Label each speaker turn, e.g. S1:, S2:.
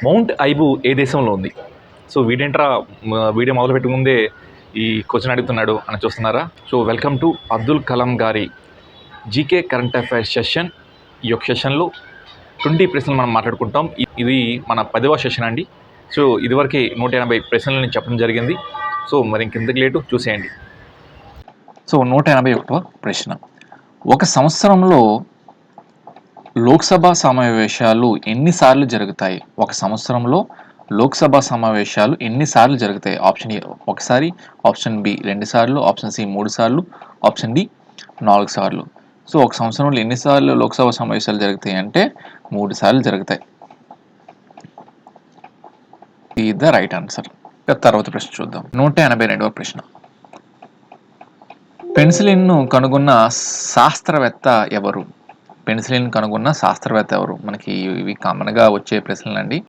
S1: Mount ఐబు ఏ దేశంలో ఉంది? So వీడేంట్రా video మొదలుపెట్టే ముందే ఈ క్వశ్చన్ అడుగుతున్నాడు అని చూస్తున్నారా? So welcome to Abdul Kalam గారి జీకే కరెంట్ అఫైర్స్ సెషన్. ఈ యొక్క సెషన్లో 20 ప్రశ్నలు మనం మాట్లాడుకుంటాం. ఇది మన 10వ సెషన్ అండి. సో ఇదివరకే 180 ప్రశ్నలు నేను చెప్పడం జరిగింది. సో మరి ఇంకెందుకు లేటు చూసేయండి. సో 181వ ప్రశ్న, ఒక సంవత్సరంలో లోక్సభ సమావేశాలు ఎన్నిసార్లు జరుగుతాయి? ఒక సంవత్సరంలో లోక్సభ సమావేశాలు ఎన్నిసార్లు జరుగుతాయి? ఆప్షన్ ఏ ఒకసారి, ఆప్షన్ బి 2 సార్లు, ఆప్షన్ సి 3 సార్లు, ఆప్షన్ డి 4 సార్లు. సో ఒక సంవత్సరంలో ఎన్నిసార్లు లోక్సభ సమావేశాలు జరుగుతాయి అంటే 3 సార్లు జరుగుతాయి. ఇది ద రైట్ ఆన్సర్. తర్వాత ప్రశ్న చూద్దాం. 182వ ప్రశ్న, పెన్సిలిన్ను కనుగొన్న శాస్త్రవేత్త ఎవరు? పెన్సిలిన్ కనుగొన్న శాస్త్రవేత్త ఎవరు? మనకి ఇవి కామన్గా వచ్చే ప్రశ్నలండి.